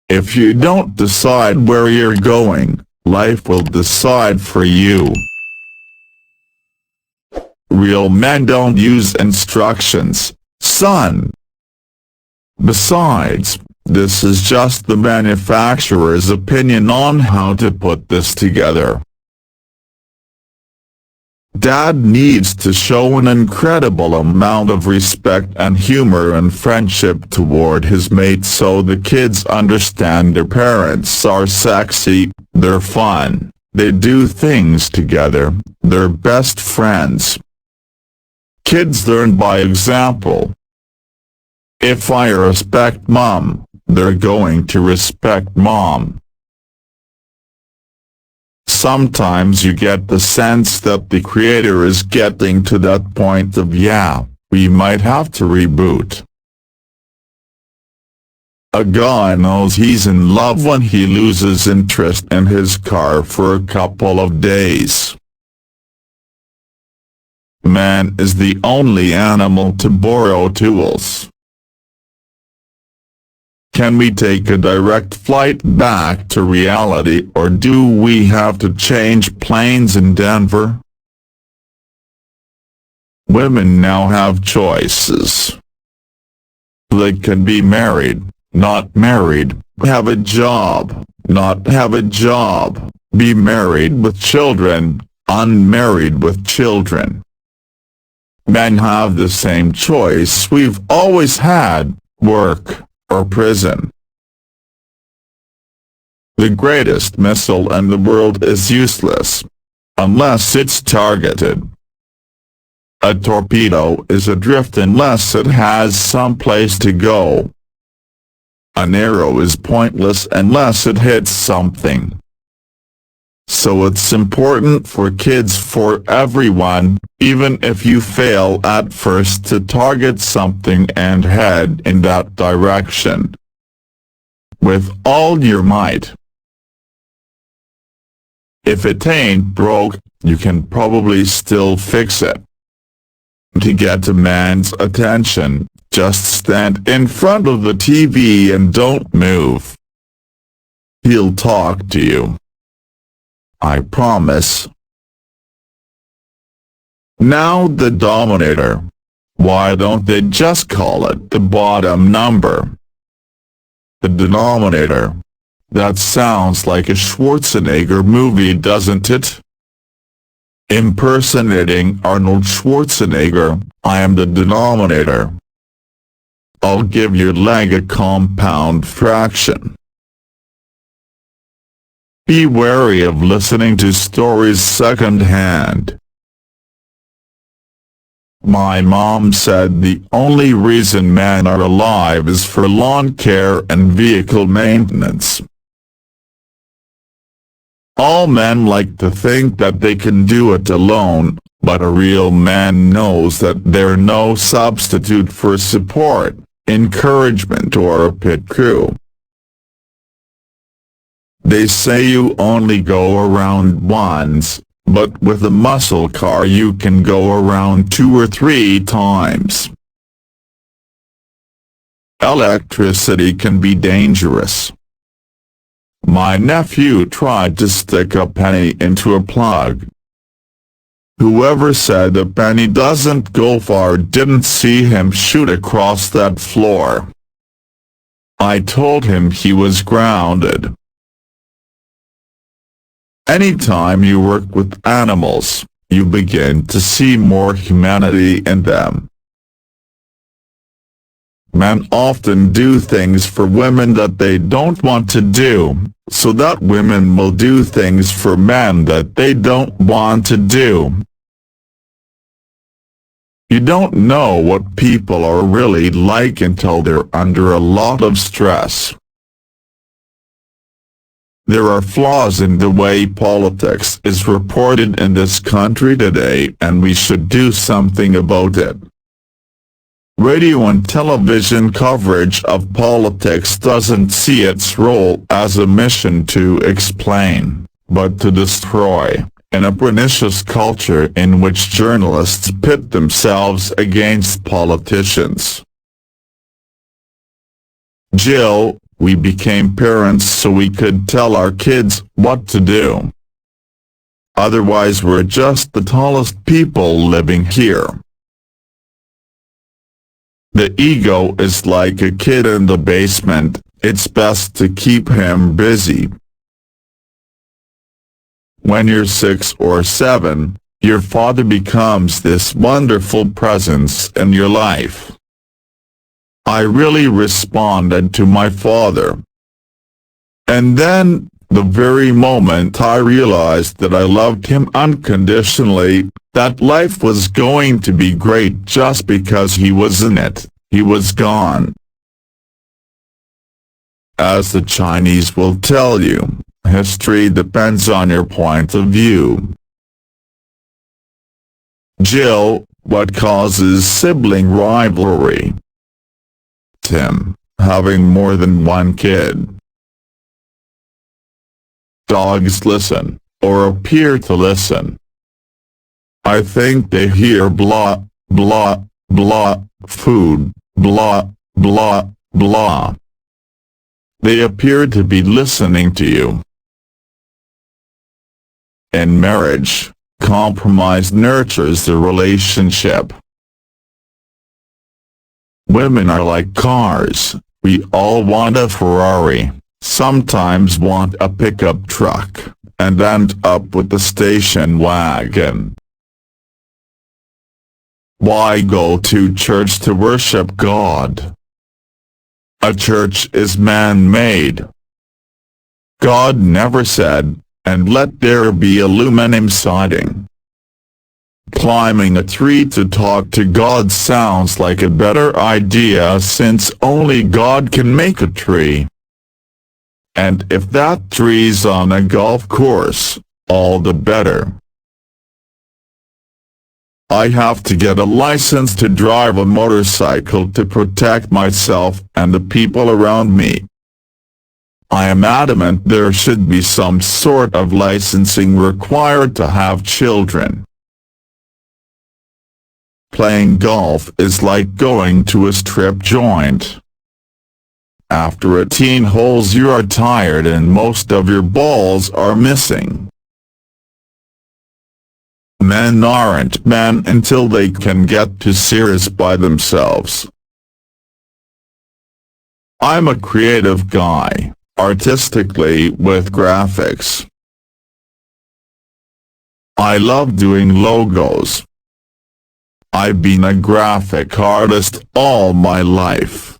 If you don't decide where you're going, life will decide for you. Real men don't use instructions, son. Besides, this is just the manufacturer's opinion on how to put this together. Dad needs to show an incredible amount of respect and humor and friendship toward his mates so the kids understand their parents are sexy, they're fun, they do things together, they're best friends. Kids learn by example. If I respect mom, they're going to respect mom. Sometimes you get the sense that the creator is getting to that point of yeah, we might have to reboot. A guy knows he's in love when he loses interest in his car for a couple of days. Man is the only animal to borrow tools. Can we take a direct flight back to reality, or do we have to change planes in Denver? Women now have choices. They can be married, not married, have a job, not have a job, be married with children, unmarried with children. Men have the same choice we've always had, work or prison. The greatest missile in the world is useless, unless it's targeted. A torpedo is adrift unless it has some place to go. An arrow is pointless unless it hits something. So it's important for kids, for everyone, even if you fail at first, to target something and head in that direction with all your might. If it ain't broke, you can probably still fix it. To get a man's attention, just stand in front of the TV and don't move. He'll talk to you. I promise. Now the Dominator. Why don't they just call it the bottom number? The Denominator. That sounds like a Schwarzenegger movie, doesn't it? Impersonating Arnold Schwarzenegger, I am the Denominator. I'll give your leg a compound fraction. Be wary of listening to stories second-hand. My mom said the only reason men are alive is for lawn care and vehicle maintenance. All men like to think that they can do it alone, but a real man knows that they're no substitute for support, encouragement, or a pit crew. They say you only go around once, but with a muscle car you can go around 2 or 3 times. Electricity can be dangerous. My nephew tried to stick a penny into a plug. Whoever said a penny doesn't go far didn't see him shoot across that floor. I told him he was grounded. Anytime you work with animals, you begin to see more humanity in them. Men often do things for women that they don't want to do, so that women will do things for men that they don't want to do. You don't know what people are really like until they're under a lot of stress. There are flaws in the way politics is reported in this country today, and we should do something about it. Radio and television coverage of politics doesn't see its role as a mission to explain, but to destroy, in a pernicious culture in which journalists pit themselves against politicians. Jill, we became parents so we could tell our kids what to do. Otherwise we're just the tallest people living here. The ego is like a kid in the basement, it's best to keep him busy. When you're 6 or 7, your father becomes this wonderful presence in your life. I really responded to my father. And then, the very moment I realized that I loved him unconditionally, that life was going to be great just because he was in it, he was gone. As the Chinese will tell you, history depends on your point of view. Jill, what causes sibling rivalry? Tim, having more than one kid. Dogs listen, or appear to listen. I think they hear blah, blah, blah, food, blah, blah, blah. They appear to be listening to you. In marriage, compromise nurtures the relationship. Women are like cars, we all want a Ferrari, sometimes want a pickup truck, and end up with the station wagon. Why go to church to worship God? A church is man-made. God never said, "And let there be aluminum siding." Climbing a tree to talk to God sounds like a better idea since only God can make a tree. And if that tree's on a golf course, all the better. I have to get a license to drive a motorcycle to protect myself and the people around me. I am adamant there should be some sort of licensing required to have children. Playing golf is like going to a strip joint. After 18 holes you are tired and most of your balls are missing. Men aren't men until they can get to serious by themselves. I'm a creative guy, artistically with graphics. I love doing logos. I've been a graphic artist all my life.